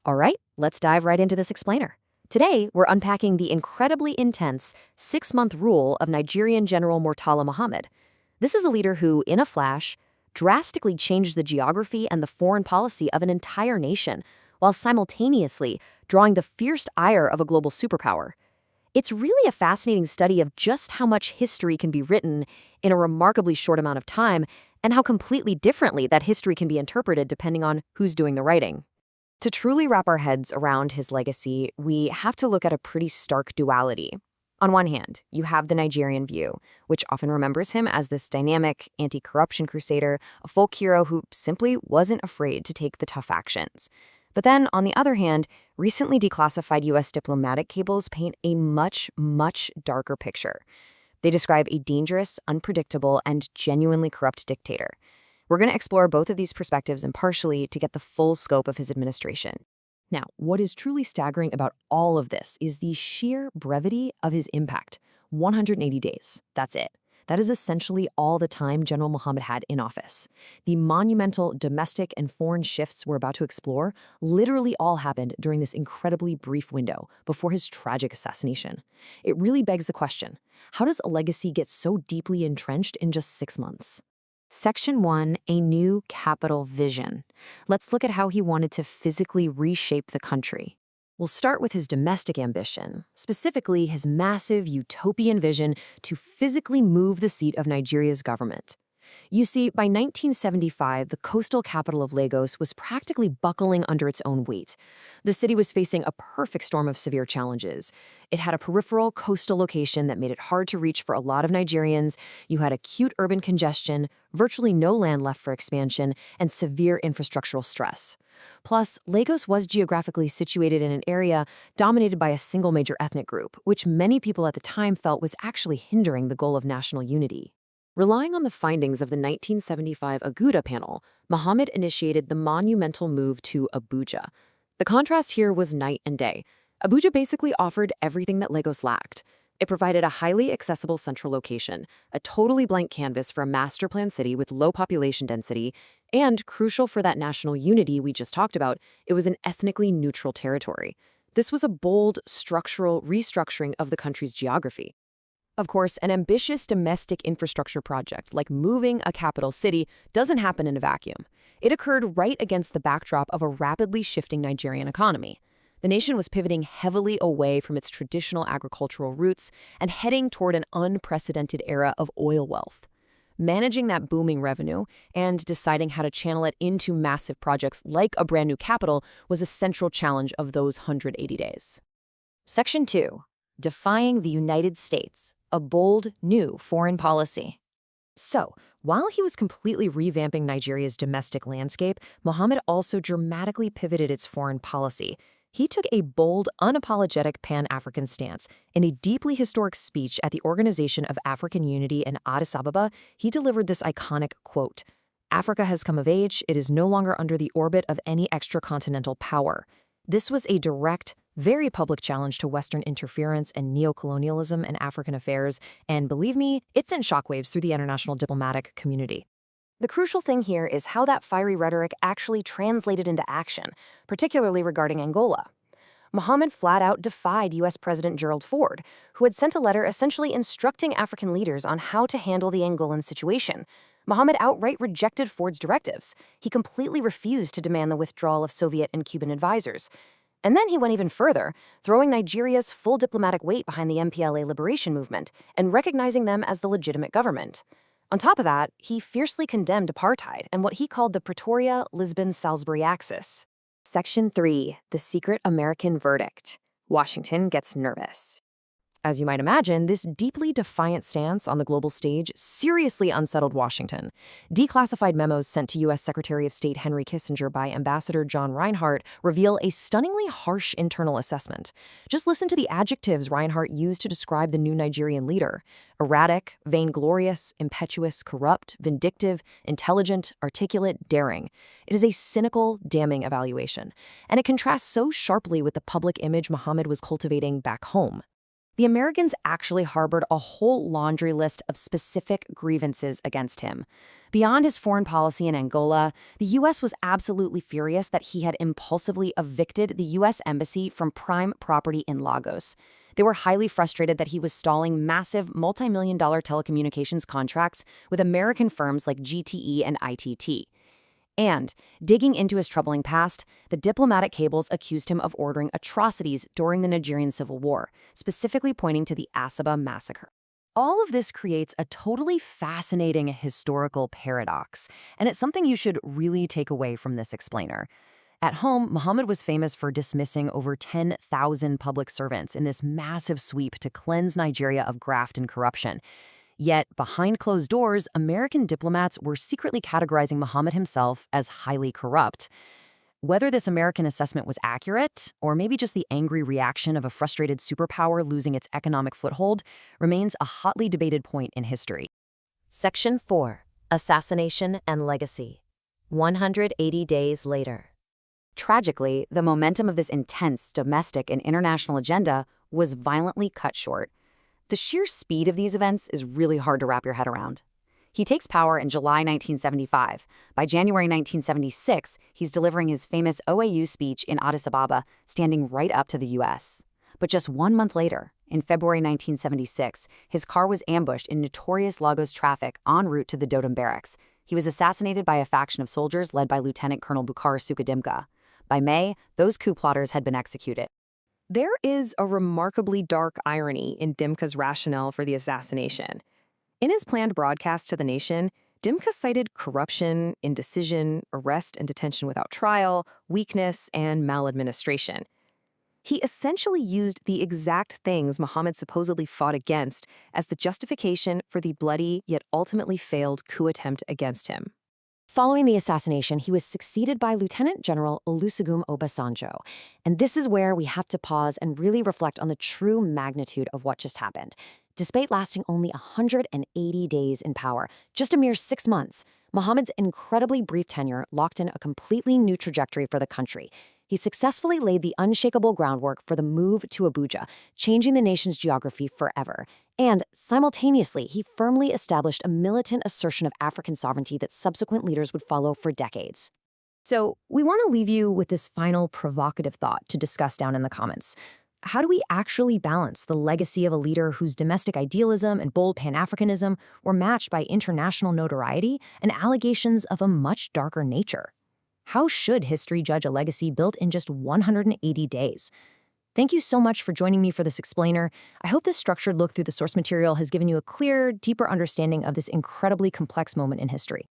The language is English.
All right, let's dive right into this explainer. Today, we're unpacking the incredibly intense 6-month rule of Nigerian General Murtala Muhammed. This is a leader who, in a flash, drastically changed the geography and the foreign policy of an entire nation, while simultaneously drawing the fierce ire of a global superpower. It's really a fascinating study of just how much history can be written in a remarkably short amount of time, and how completely differently that history can be interpreted depending on who's doing the writing. To truly wrap our heads around his legacy, we have to look at a pretty stark duality. On one hand, you have the Nigerian view, which often remembers him as this dynamic, anti-corruption crusader, a folk hero who simply wasn't afraid to take the tough actions. But then, on the other hand, recently declassified U.S. diplomatic cables paint a much, much darker picture. They describe a dangerous, unpredictable, and genuinely corrupt dictator. We're going to explore both of these perspectives impartially to get the full scope of his administration. Now, what is truly staggering about all of this is the sheer brevity of his impact. 180 days, that's it. That is essentially all the time General Muhammad had in office. The monumental domestic and foreign shifts we're about to explore literally all happened during this incredibly brief window before his tragic assassination. It really begs the question, how does a legacy get so deeply entrenched in just 6 months? Section 1, a new capital vision. Let's look at how he wanted to physically reshape the country. We'll start with his domestic ambition, specifically his massive utopian vision to physically move the seat of Nigeria's government. You see, by 1975, the coastal capital of Lagos was practically buckling under its own weight. The city was facing a perfect storm of severe challenges. It had a peripheral coastal location that made it hard to reach for a lot of Nigerians. You had acute urban congestion, virtually no land left for expansion, and severe infrastructural stress. Plus, Lagos was geographically situated in an area dominated by a single major ethnic group, which many people at the time felt was actually hindering the goal of national unity. Relying on the findings of the 1975 Aguda panel, Muhammad initiated the monumental move to Abuja. The contrast here was night and day. Abuja basically offered everything that Lagos lacked. It provided a highly accessible central location, a totally blank canvas for a master plan city with low population density, and, crucial for that national unity we just talked about, it was an ethnically neutral territory. This was a bold, structural restructuring of the country's geography. Of course, an ambitious domestic infrastructure project like moving a capital city doesn't happen in a vacuum. It occurred right against the backdrop of a rapidly shifting Nigerian economy. The nation was pivoting heavily away from its traditional agricultural roots and heading toward an unprecedented era of oil wealth. Managing that booming revenue and deciding how to channel it into massive projects like a brand new capital was a central challenge of those 180 days. Section 2. Defying the United States. A bold, new foreign policy. So, while he was completely revamping Nigeria's domestic landscape, Muhammad also dramatically pivoted its foreign policy. He took a bold, unapologetic Pan-African stance. In a deeply historic speech at the Organization of African Unity in Addis Ababa, he delivered this iconic quote, "Africa has come of age, it is no longer under the orbit of any extracontinental power." This was a direct, very public challenge to Western interference and neocolonialism in African affairs, and believe me, it sent shockwaves through the international diplomatic community. The crucial thing here is how that fiery rhetoric actually translated into action, particularly regarding Angola. Muhammad flat out defied U.S. President Gerald Ford, who had sent a letter essentially instructing African leaders on how to handle the Angolan situation. Muhammad outright rejected Ford's directives. He completely refused to demand the withdrawal of Soviet and Cuban advisors. And then he went even further, throwing Nigeria's full diplomatic weight behind the MPLA liberation movement and recognizing them as the legitimate government. On top of that, he fiercely condemned apartheid and what he called the Pretoria-Lisbon-Salisbury axis. Section 3, the secret American verdict. Washington gets nervous. As you might imagine, this deeply defiant stance on the global stage seriously unsettled Washington. Declassified memos sent to U.S. Secretary of State Henry Kissinger by Ambassador John Reinhardt reveal a stunningly harsh internal assessment. Just listen to the adjectives Reinhardt used to describe the new Nigerian leader: erratic, vainglorious, impetuous, corrupt, vindictive, intelligent, articulate, daring. It is a cynical, damning evaluation, and it contrasts so sharply with the public image Muhammad was cultivating back home. The Americans actually harbored a whole laundry list of specific grievances against him. Beyond his foreign policy in Angola, the U.S. was absolutely furious that he had impulsively evicted the U.S. Embassy from prime property in Lagos. They were highly frustrated that he was stalling massive multi-million-dollar telecommunications contracts with American firms like GTE and ITT. And, digging into his troubling past, the diplomatic cables accused him of ordering atrocities during the Nigerian Civil War, specifically pointing to the Asaba massacre. All of this creates a totally fascinating historical paradox, and it's something you should really take away from this explainer. At home, Muhammad was famous for dismissing over 10,000 public servants in this massive sweep to cleanse Nigeria of graft and corruption. Yet, behind closed doors, American diplomats were secretly categorizing Muhammad himself as highly corrupt. Whether this American assessment was accurate, or maybe just the angry reaction of a frustrated superpower losing its economic foothold, remains a hotly debated point in history. Section 4. Assassination and Legacy. 180 days later. Tragically, the momentum of this intense domestic and international agenda was violently cut short. The sheer speed of these events is really hard to wrap your head around. He takes power in July 1975. By January 1976, he's delivering his famous OAU speech in Addis Ababa, standing right up to the U.S. But just 1 month later, in February 1976, his car was ambushed in notorious Lagos traffic en route to the Dodom barracks. He was assassinated by a faction of soldiers led by Lieutenant Colonel Buka Suka Dimka. By May, those coup plotters had been executed. There is a remarkably dark irony in Dimka's rationale for the assassination. In his planned broadcast to the nation, Dimka cited corruption, indecision, arrest and detention without trial, weakness, and maladministration. He essentially used the exact things Muhammad supposedly fought against as the justification for the bloody yet ultimately failed coup attempt against him. Following the assassination, he was succeeded by Lieutenant General Olusegun Obasanjo. And this is where we have to pause and really reflect on the true magnitude of what just happened. Despite lasting only 180 days in power, just a mere 6 months, Muhammad's incredibly brief tenure locked in a completely new trajectory for the country. He successfully laid the unshakable groundwork for the move to Abuja, changing the nation's geography forever. And simultaneously, he firmly established a militant assertion of African sovereignty that subsequent leaders would follow for decades. So, we want to leave you with this final provocative thought to discuss down in the comments. How do we actually balance the legacy of a leader whose domestic idealism and bold Pan-Africanism were matched by international notoriety and allegations of a much darker nature? How should history judge a legacy built in just 180 days? Thank you so much for joining me for this explainer. I hope this structured look through the source material has given you a clearer, deeper understanding of this incredibly complex moment in history.